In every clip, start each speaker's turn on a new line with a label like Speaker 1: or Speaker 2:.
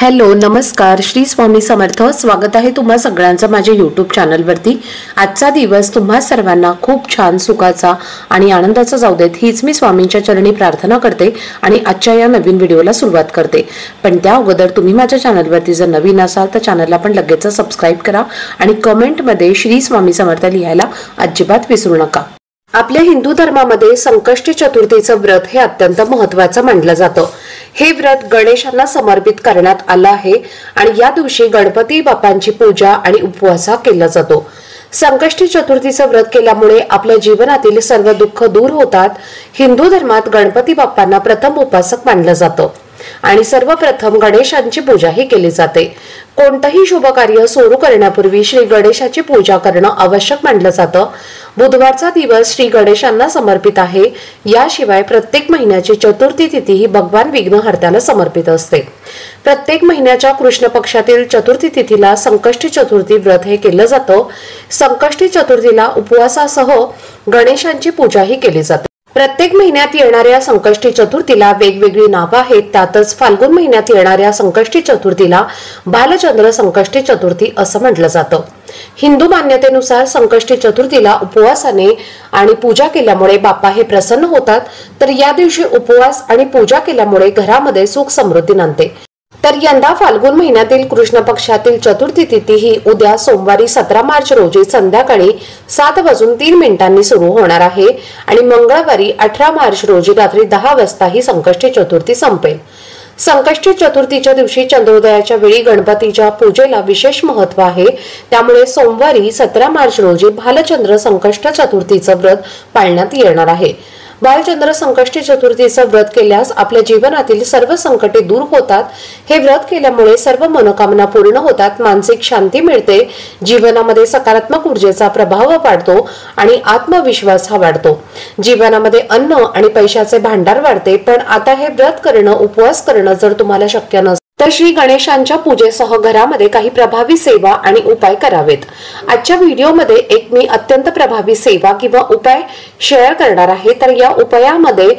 Speaker 1: Hello नमस्कार श्री स्वामी समर्थ। स्वागत आहे तुम्हा सगळ्यांचं माझ्या यूट्यूब चॅनलवरती। आजचा दिवस तुम्हा सर्वांना खूप छान सुखाचा आणि आनंदाचा जाऊ देत हीच मी स्वामींच्या चरणी प्रार्थना करते आणि आजच्या या नवीन व्हिडिओला सुरुवात करते। पण त्या अगोदर तुम्ही माझ्या चॅनलवरती जर नवीन असाल तर चॅनलला पण लगेच सबस्क्राइब करा आणि कमेंट मध्ये श्री स्वामी समर्थ लिहायला अजिबात विसरू नका। आपल्या हिंदू धर्मामध्ये संकष्टी चतुर्थीचं व्रत हे अत्यंत महत्त्वाचं मानलं जातं। हे व्रत गणेशांना समर्पित करण्यात आलं आहे आणि या दिवशी गणपती बाप्पांची पूजा आणि उपवास केला जातो। संकष्टी चतुर्थीचं व्रत केल्यामुळे आपल्या जीवनातील सर्व दुःख दूर होतात। हिंदू धर्मात गणपती बाप्पांना प्रथम उपासक मानलं जातं आणि सर्वप्रथम गणेशांची पूजा ही केली जाते। कोणतंही शुभ कार्य सुरू करण्यापूर्वी श्री गणेशाची पूजा करणं आवश्यक मानलं जातं। बुधवारचा दिवस श्री गणेशांना समर्पित आहे। याशिवाय प्रत्येक महिन्याची चतुर्थी तिथी ही भगवान विघ्नहर्त्याला समर्पित असते। प्रत्येक महिन्याच्या कृष्ण पक्षातील चतुर्थी तिथीला संकष्टी चतुर्थी व्रत हे केलं जातं। संकष्टी चतुर्थीला उपवासासह गणेशांची पूजा ही केली जाते। प्रत्येक महिन्यात येणाऱ्या संकष्टी चतुर्थीला वेगवेगळी नावं आहेत। त्यातच फाल्गुन महिन्यात येणाऱ्या संकष्टी चतुर्थीला भालचंद्र संकष्टी चतुर्थी असं म्हटलं जातं। हिंदू मान्यतेनुसार संकष्टी चतुर्थीला उपवासाने आणि पूजा केल्यामुळे बाप्पा हे प्रसन्न होतात। तर या दिवशी उपवास आणि पूजा केल्यामुळे घरामध्ये सुख समृद्धी नांदते। तर यंदा फाल्गुन महिन्यातील कृष्ण पक्षातील चतुर्थी तिथी ही उद्या सोमवारी 17 मार्च रोजी संध्याकाळी 7:03 सुरू होणार आहे आणि मंगळवारी 18 मार्च रोजी रात्री 10 वाजता ही संकष्टी चतुर्थी संपेल। संकष्टी चतुर्थीच्या दिवशी चंद्रोदयाच्या वेळी गणपतीच्या पूजेला विशेष महत्त्व आहे। त्यामुळे सोमवारी 17 मार्च रोजी भालचंद्र संकष्ट चतुर्थीचं व्रत पाळण्यात येणार आहे। भालचंद्र संकष्टी चतुर्थीचं व्रत केल्यास आपल्या जीवनातील सर्व संकटे दूर होतात। हे व्रत केल्यामुळे सर्व मनोकामना पूर्ण होतात, मानसिक शांती मिळते, जीवनामध्ये सकारात्मक ऊर्जेचा प्रभाव वाढतो आणि आत्मविश्वास हा वाढतो। जीवनामध्ये अन्न आणि पैशाचे भांडार वाढते। पण आता हे व्रत करणं, उपवास करणं जर तुम्हाला शक्य नसेल तर श्री गणेशांच्या पूजेसह घरामध्ये काही प्रभावी सेवा आणि उपाय करावेत। आजच्या व्हिडिओमध्ये एक मी अत्यंत प्रभावी सेवा किंवा उपाय शेअर करणार आहे। तर या उपायामध्ये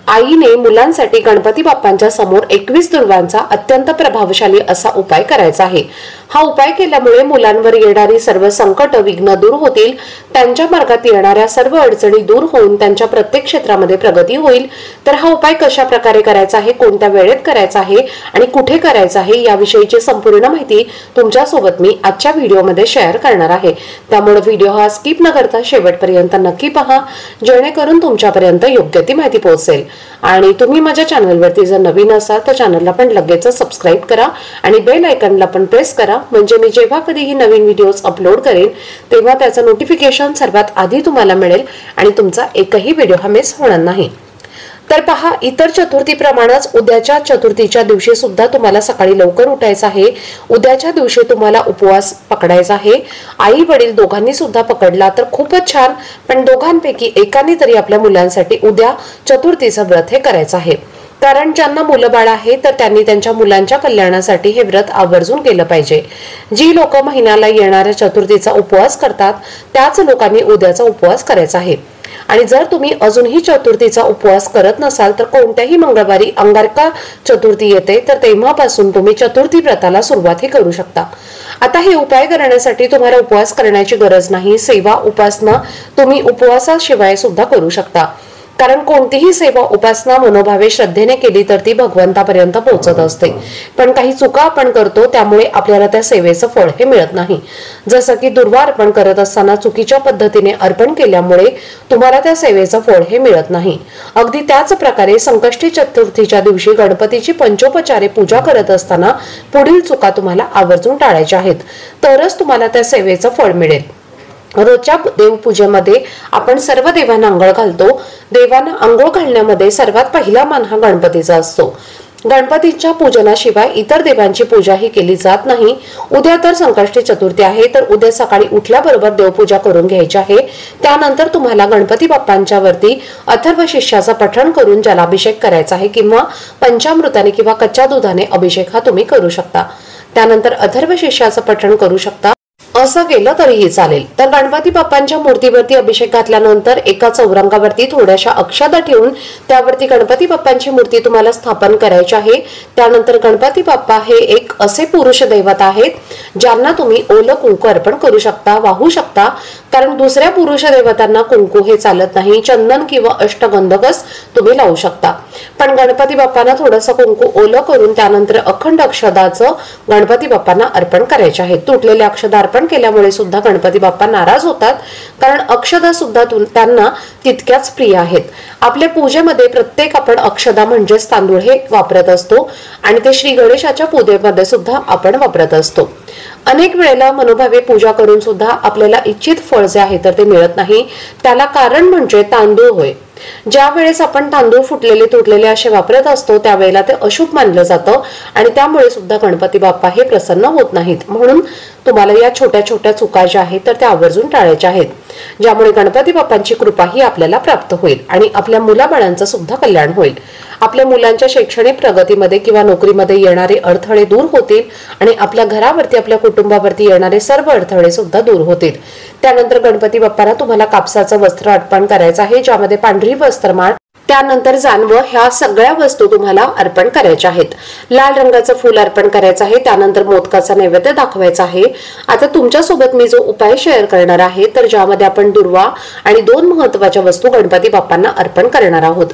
Speaker 1: आईने मुलांसाठी गणपती बाप्पांच्या समोर 21 दुर्वांचा अत्यंत प्रभावशाली असा उपाय करायचा आहे। हा उपाय केल्यामुळे मुलांवर येणारी सर्व संकट विघ्न दूर होतील, त्यांच्या मार्गात येणाऱ्या सर्व अडचणी दूर होऊन त्यांच्या प्रत्येक क्षेत्रामध्ये प्रगती होईल। तर हा उपाय कशा प्रकारे करायचा आहे, कोणत्या वेळेत करायचा आहे आणि कुठे करायचा आहे याविषयीची संपूर्ण माहिती तुमच्या सोबत मी आजच्या व्हिडिओमध्ये शेअर करणार आहे। त्यामुळे व्हिडिओ हा स्किप न करता शेवटपर्यंत नक्की पहा, जेणेकरून तुमच्यापर्यंत योग्य ती माहिती पोहोचेल। आणि तुम्ही माझ्या चॅनलवरती जर नवीन असाल तर चॅनलला पण लगेच सबस्क्राइब करा आणि बेल आयकॉनला पण प्रेस करा, म्हणजे मी जेव्हा कधीही नवीन व्हिडिओज अपलोड करेन तेव्हा त्याचं नोटिफिकेशन सर्वात आधी तुम्हाला मिळेल आणि तुमचा एकही व्हिडिओ हा मिस होणार नाही। तर पहा, इतर चतुर्थीप्रमाणेच उद्याच्या चतुर्थीच्या दिवशी सुद्धा तुम्हाला सकाळी लवकर उठायचं आहे। उद्याच्या दिवशी तुम्हाला उपवास पकडायचा आहे। आई वडील दोघांनी सुद्धा पकडला तर खूपच छान, पण दोघांपैकी एकाने तरी आपल्या मुलांसाठी उद्या चतुर्थीचं व्रत हे करायचं आहे। कारण ज्यांना मुलं बाळ आहे तर त्यांनी त्यांच्या मुलांच्या कल्याणासाठी हे व्रत आवर्जून केलं पाहिजे। जी लोक महिन्याला येणाऱ्या चतुर्थीचा उपवास करतात त्याच लोकांनी उद्याचा उपवास करायचा आहे। आणि जर तुम्ही अजूनही चतुर्थीचा उपवास करत नसाल तर कोणत्याही मंगळवारी अंगारका चतुर्थी येते तर तेव्हापासून तुम्ही चतुर्थी व्रताला सुरुवात करू शकता। आता हे उपाय करण्यासाठी तुम्हाला उपवास करण्याची गरज नाही। सेवा उपासना तुम्ही उपवासाशिवाय सुद्धा करू शकता, कारण कोणतीही सेवा उपासना मनोभावे श्रद्धेने केली तर ती भगवंतापर्यंत पोहोचत असते। पण काही चुका आपण करतो त्यामुळे आपल्याला त्या सेवेचं फळ हे मिळत नाही। जसं की दुर्वा अर्पण करत असताना चुकीच्या पद्धतीने अर्पण केल्यामुळे तुम्हाला त्या सेवेचं फळ हे मिळत नाही। अगदी त्याच प्रकारे संकष्टी चतुर्थीच्या दिवशी गणपतीची पंचोपचारे पूजा करत असताना पुढील चुका तुम्हाला आवर्जून टाळायच्या आहेत, तरच तुम्हाला त्या सेवेचं फळ मिळेल। रोजच्या देवपूजेमध्ये आपण सर्व देवांना आंघोळ घालतो। देवांना आंघोळ घालण्यामध्ये सर्वात पहिला मान हा गणपतीचा असतो। गणपतीच्या पूजनाशिवाय इतर देवांची पूजा ही केली जात नाही। उद्या तर संकष्टी चतुर्थी आहे, तर उद्या सकाळी उठल्याबरोबर देवपूजा करून घ्यायची आहे। त्यानंतर तुम्हाला गणपती बाप्पांच्या वरती अथर्व शीर्षाचं पठण करून जलाभिषेक करायचा आहे किंवा पंचामृताने किंवा कच्च्या दुधाने अभिषेक हा तुम्ही करू शकता। त्यानंतर अथर्व शीर्षाचं पठण करू शकता। असं केलं तरीही चालेल। तर गणपती बाप्पांच्या मूर्तीवरती अभिषेक घातल्यानंतर एका चौरंगावरती थोड्याशा अक्षता ठेवून त्यावरती गणपती बाप्पांची मूर्ती तुम्हाला स्थापन करायची आहे। त्यानंतर गणपती बाप्पा हे एक असे पुरुष दैवत आहेत ज्यांना तुम्ही ओलं कुंकू अर्पण करू शकता, वाहू शकता, कारण दुसऱ्या पुरुष देवतांना कुंकू हे चालत नाही। चंदन किंवा अष्टगंधकच तुम्ही लावू शकता, पण गणपती बाप्पांना थोडंसं कुंकू ओलं करून त्यानंतर अखंड अक्षदाचं गणपती बाप्पांना अर्पण करायचे आहे। तुटलेले अक्षदा अर्पण केल्यामुळे सुद्धा गणपती बाप्पा नाराज होतात, कारण अक्षदा सुद्धा त्यांना तितक्याच प्रिय आहेत। आपल्या पूजेमध्ये प्रत्येक आपण अक्षदा म्हणजेच तांदूळ हे वापरत असतो आणि ते श्री गणेशाच्या पूजेमध्ये सुद्धा आपण वापरत असतो। अनेक वेळेला मनोभावे पूजा करून सुद्धा आपल्याला इच्छित फळ जे आहे तर ते मिळत नाही, त्याला कारण म्हणजे तांदूळ होय। ज्या वेळेस आपण तांदूळ फुटलेले तुटलेले असे वापरत असतो त्यावेळेला ते अशुभ मानलं जातं आणि त्यामुळे सुद्धा गणपती बाप्पा हे प्रसन्न होत नाहीत। म्हणून तुम्हाला या छोट्या छोट्या चुका ज्या आहेत तर त्या आवर्जून टाळायच्या आहेत, ज्यामुळे गणपती बाप्पांची कृपा ही आपल्याला प्राप्त होईल आणि आपल्या मुलाबाळांचं सुद्धा कल्याण होईल। आपल्या मुलांच्या शैक्षणिक प्रगतीमध्ये किंवा नोकरीमध्ये येणारे अडथळे दूर होतील आणि आपल्या घरावरती आपल्या कुटुंबावरती येणारे सर्व अडथळे सुद्धा दूर होतील। त्यानंतर गणपती बाप्पांना तुम्हाला कापसाचं वस्त्र अर्पण करायचं आहे, ज्यामध्ये पांढरी वस्त्रमाळ, त्यानंतर जानवं, ह्या सगळ्या वस्तू तुम्हाला अर्पण करायच्या आहेत। लाल रंगाचं फूल अर्पण करायचं आहे, त्यानंतर मोदकाचा नैवेद्य दाखवायचा आहे। आता तुमच्या सोबत मी जो उपाय शेअर करणार आहे तर ज्यामध्ये आपण दुर्वा आणि 2 महत्त्वाच्या वस्तू गणपती बाप्पांना अर्पण करणार आहोत,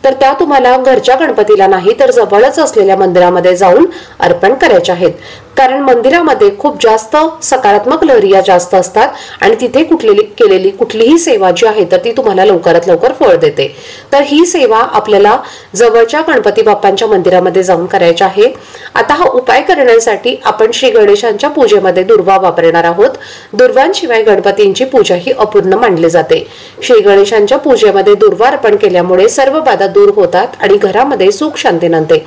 Speaker 1: तर त्या तुम्हाला घरच्या गणपतीला नाही तर जवळच असलेल्या मंदिरामध्ये जाऊन अर्पण करायच्या आहेत, कारण मंदिरामध्ये खूप जास्त सकारात्मक लहरी जास्त असतात आणि तिथे केलेली कुठलीही सेवा जी आहे तर ती तुम्हाला लवकरात लवकर फळ देते। तर ही सेवा आपल्याला जवळच्या गणपती बाप्पांच्या मंदिरामध्ये जाऊन करायची आहे। आता हा उपाय करण्यासाठी आपण श्री गणेशांच्या पूजेमध्ये दुर्वा वापरणार आहोत। दुर्वांशिवाय गणपतींची पूजा ही अपूर्ण मानली जाते। श्री गणेशांच्या पूजेमध्ये दुर्वा अर्पण केल्यामुळे सर्व बाधा दूर होतात आणि घरामध्ये सुख शांती नांदते।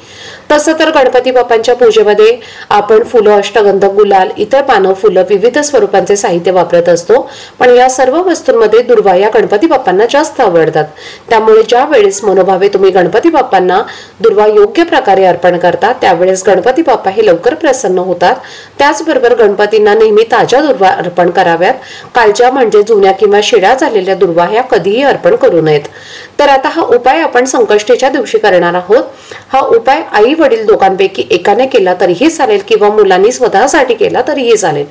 Speaker 1: तसं तर गणपती बाप्पांच्या पूजेमध्ये आपण फुलं, अष्टगंध, गुलाल, इतर पानं, फुलं, विविध स्वरूपांचे साहित्य वापरत असतो, पण या सर्व वस्तूंमध्ये दुर्वा या गणपती बाप्पांना जास्त आवडतात। त्यामुळे ज्या वेळेस मनोभावे तुम्ही गणपती बाप्पांना दुर्वा योग्य प्रकारे अर्पण करता त्यावेळेस गणपती बाप्पा हे लवकर प्रसन्न होतात। त्याचबरोबर गणपतींना नेहमी ताज्या दुर्वा अर्पण कराव्यात, कालच्या म्हणजे जुन्या किंवा शिळ्या झालेल्या दुर्वा ह्या कधीही अर्पण करू नयेत। तर आता हा उपाय आपण संकष्टीच्या दिवशी करणार आहोत। हा उपाय आई वडील दोघांपैकी एकाने केला तरीही चालेल किंवा मुलांनी स्वतःसाठी केला तरीही चालेल।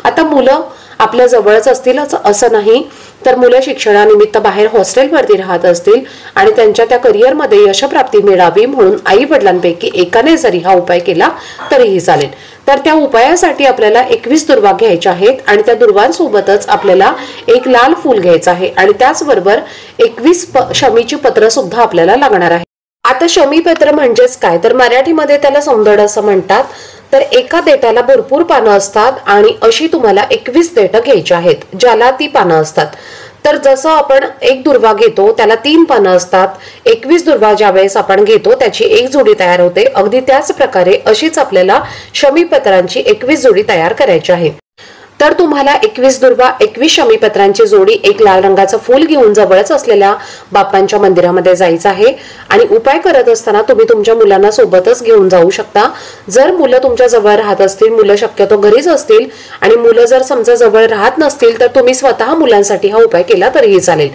Speaker 1: आता मुलं आपल्या जवळच असतीलच असं नाही, तर मुलं शिक्षणानिमित्त बाहेर हॉस्टेलवरती राहत असतील आणि त्यांच्या त्या करिअरमध्ये यशप्राप्ती मिळावी म्हणून आई वडिलांपैकी एकाने जरी हा उपाय केला तरीही चालेल। तर त्या उपायासाठी आपल्याला 21 दुर्वा घ्यायच्या आहेत आणि त्या दुर्वांसोबतच आपल्याला एक लाल फूल घ्यायचं आहे आणि त्याचबरोबर 21 शमीची पत्र सुद्धा आपल्याला लागणार आहे। आता शमीपत्र म्हणजेच काय, तर मराठीमध्ये त्याला सौंदड असं म्हणतात। तर एका देठाला भरपूर पानं असतात आणि अशी तुम्हाला 21 देठं घ्यायची आहेत ज्याला ती पानं असतात। तर जसं आपण एक दुर्वा घेतो त्याला 3 पानं असतात, 21 दुर्वा ज्यावेळेस आपण घेतो त्याची एक जोडी तयार होते। अगदी त्याच प्रकारे अशीच आपल्याला शमीपत्रांची 21 जोडी तयार करायची आहे। तर तुम्हाला 21 दुर्वा, 21 शमीपत्रांची जोडी, एक लाल रंगाचं फूल घेऊन जवळच असलेल्या बाप्पांच्या मंदिरामध्ये जायचं आहे आणि उपाय करत असताना तुम्ही तुमच्या मुलांना सोबतच घेऊन जाऊ शकता। जर मुलं तुमच्या जवळ राहत असतील, मुलं शक्यतो घरीच असतील आणि मुलं जर समजा जवळ राहत नसतील तर तुम्ही स्वतः मुलांसाठी हा उपाय केला तरीही चालेल,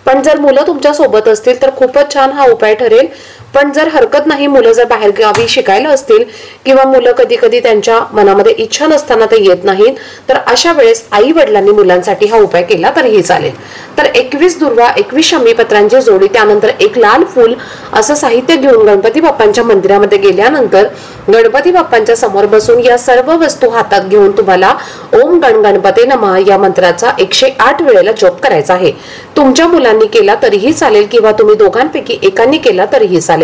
Speaker 1: पण जर मुलं तुमच्या सोबत असतील तर खूपच छान हा उपाय ठरेल। पण जर हरकत नाही, मुलं जर बाहेर गावी शिकायला असतील किंवा मुलं कधी कधी त्यांच्या मनामध्ये इच्छा नसताना ते येत नाहीत, तर अशा वेळेस आई वडिलांनी मुलांसाठी हा उपाय केला तरीही चालेल। तर 21 दुर्वा, 21 शमीपत्रांची जोडी, त्यानंतर एक लाल फूल असं साहित्य घेऊन गणपती बाप्पांच्या मंदिरामध्ये गेल्यानंतर गणपती बाप्पांच्या समोर बसून या सर्व वस्तू हातात घेऊन तुम्हाला ओम गण गणपते नमः या मंत्राचा 108 वेळेला जप करायचा आहे। तुमच्या मुलांनी केला तरीही चालेल किंवा तुम्ही दोघांपैकी एकांनी केला तरीही चालेल।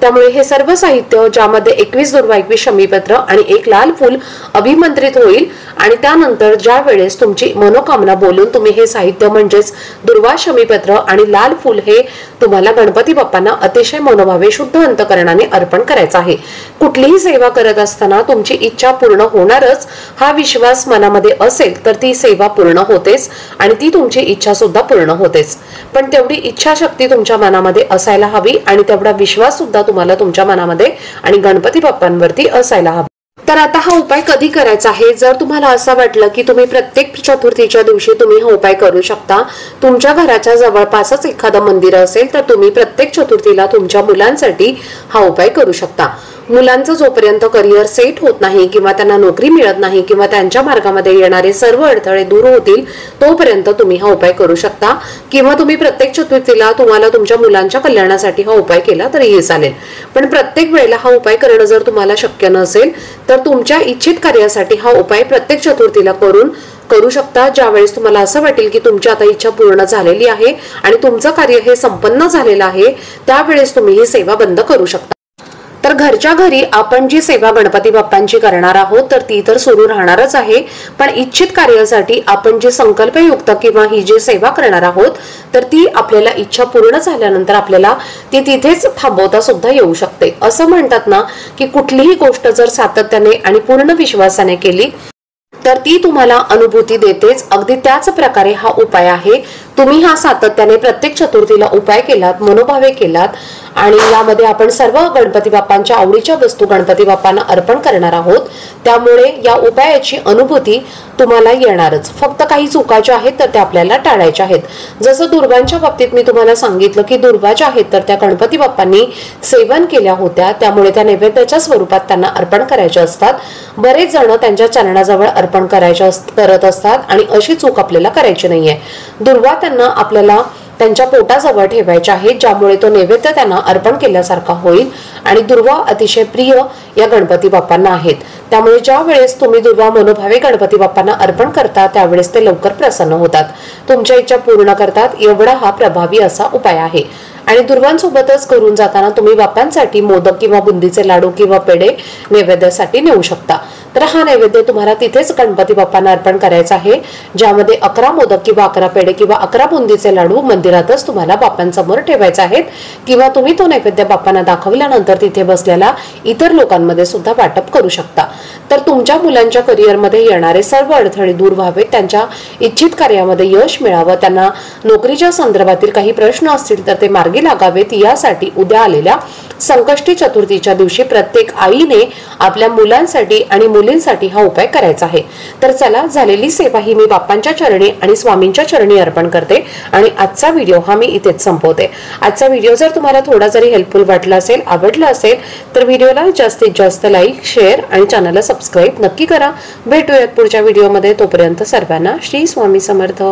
Speaker 1: त्यामुळे हे सर्व साहित्य ज्यामध्ये 21 दुर्वा, 21 शमीपत्र आणि एक लाल फूल अभिमंत्रित होईल आणि त्यानंतर ज्या वेळेस तुमची मनोकामना बोलून तुम्ही हे साहित्य म्हणजेच दुर्वा, शमीपत्र आणि लाल फूल हे तुम्हाला गणपती बाप्पांना अतिशय मनोभावे शुद्ध अंतकरणाने अर्पण करायचं आहे। कुठलीही सेवा करत असताना तुमची इच्छा पूर्ण होणारच हा विश्वास मनामध्ये असेल तर ती सेवा पूर्ण होतेच आणि ती तुमची इच्छा सुद्धा पूर्ण होतेच। पण तेवढी इच्छाशक्ती तुमच्या मनामध्ये असायला हवी आणि तेवढा विश्वास सुद्धा तुम्हाला तुमच्या मनामध्ये आणि गणपती बाप्पांवरती असायला हवा। तर आता हा उपाय कधी करायचा आहे, जर तुम्हाला असं वाटलं की तुम्ही प्रत्येक चतुर्थीच्या दिवशी तुम्ही हा उपाय करू शकता, तुमच्या घराच्या जवळपासच एखादं मंदिर असेल तर तुम्ही प्रत्येक चतुर्थीला तुमच्या मुलांसाठी हा उपाय करू शकता। मुलांचं जोपर्यंत करिअर सेट होत नाही किंवा त्यांना नोकरी मिळत नाही किंवा त्यांच्या मार्गामध्ये येणारे सर्व अडथळे दूर होतील तोपर्यंत तुम्ही हा उपाय करू शकता, किंवा तुम्ही प्रत्येक चतुर्थीला तुम्हाला तुमच्या मुलांच्या कल्याणासाठी हा उपाय केला तरीही चालेल। पण प्रत्येक वेळेला हा उपाय करणं जर तुम्हाला शक्य नसेल तर तुमच्या इच्छित कार्यासाठी हा उपाय प्रत्येक चतुर्थीला करू शकता। ज्यावेळेस तुम्हाला असं वाटेल की तुमची आता इच्छा पूर्ण झालेली आहे आणि तुमचं कार्य हे संपन्न झालेलं आहे, त्यावेळेस तुम्ही ही सेवा बंद करू शकता। तर घरच्या घरी आपण जी सेवा गणपती बाप्पांची करणार आहोत तर ती तर सुरू राहणारच आहे, पण इच्छित कार्यासाठी आपण जे संकल्पयुक्त किंवा ही जी सेवा करणार आहोत तर ती आपल्याला इच्छा पूर्ण झाल्यानंतर आपल्याला ती तिथेच थांबवता सुद्धा येऊ शकते। असं म्हणतात ना की कुठलीही गोष्ट जर सातत्याने आणि पूर्ण विश्वासाने केली तर ती तुम्हाला अनुभूती देतेच। अगदी त्याच प्रकारे हा उपाय आहे। तुम्ही हा सातत्याने प्रत्येक चतुर्थीला उपाय केलात, मनोभावे केलात आणि यामध्ये आपण सर्व गणपती बाप्पांच्या आवडीच्या वस्तू गणपती बाप्पांना अर्पण करणार आहोत, त्यामुळे या उपायाची अनुभूती तुम्हाला येणारच। फक्त काही चुका ज्या आहेत तर त्या आपल्याला टाळायच्या आहेत। जसं दुर्वांच्या बाबतीत मी तुम्हाला सांगितलं की दुर्वा ज्या आहेत तर त्या गणपती बाप्पांनी सेवन केल्या होत्या, त्यामुळे त्या नैवेद्याच्या स्वरूपात त्यांना अर्पण करायच्या असतात। बरेच जण त्यांच्या चरणाजवळ अर्पण करत असतात आणि अशी चूक आपल्याला करायची नाहीये। दुर्वा त्यांना आपल्याला त्यांच्या पोटाजवळ ठेवायचे आहे, ज्यामुळे तो नैवेद्य त्यांना अर्पण केल्यासारखा होईल आणि दुर्वा अतिशय प्रिय या गणपती बाप्पांना आहेत। त्यामुळे ज्या वेळेस तुम्ही दुर्वा मनोभावे गणपती बाप्पांना अर्पण करता त्यावेळेस ते लवकर प्रसन्न होतात, तुमच्या इच्छा पूर्ण करतात। एवढा हा प्रभावी असा उपाय आहे। आणि दुर्वांसोबतच करून जाताना तुम्ही बाप्पांसाठी मोदक किंवा बुंदीचे लाडू किंवा पेढे नैवेद्यासाठी नेऊ शकता। तर हा नैवेद्य तुम्हाला तिथेच गणपती बाप्पांना अर्पण करायचा आहे, ज्यामध्ये 11 मोदक किंवा 11 पेढे किंवा 11 बुंदीचे लाडू मंदिरातच तुम्हाला बाप्पांसमोर ठेवायचे आहेत, किंवा तुम्ही तो नैवेद्य बाप्पांना दाखवल्यानंतर तिथे बसलेल्या इतर लोकांमध्ये सुद्धा वाटप करू शकता। तर तुमच्या मुलांच्या करिअरमध्ये येणारे सर्व अडथळे दूर व्हावेत, त्यांच्या इच्छित कार्यामध्ये यश मिळावं, त्यांना नोकरीच्या संदर्भातील काही प्रश्न असतील तर ते मार्गी लागावेत, यासाठी उद्या आलेल्या संकष्टी चतुर्थीच्या दिवशी प्रत्येक आईने आपल्या मुलांसाठी आणि मुलींसाठी हा उपाय करायचा आहे। तर चला, झालेली सेवा ही मी बाप्पांच्या चरणी आणि स्वामींच्या चरणी अर्पण करते आणि आजचा व्हिडिओ हा मी इथेच संपवते। आजचा व्हिडिओ जर तुम्हाला थोडा जरी हेल्पफुल वाटला असेल, आवडला असेल तर व्हिडिओला जास्तीत जास्त लाईक, शेअर आणि चॅनलला सबस्क्राईब नक्की करा। भेटूयात पुढच्या व्हिडिओमध्ये, तोपर्यंत सर्वांना श्री स्वामी समर्थ।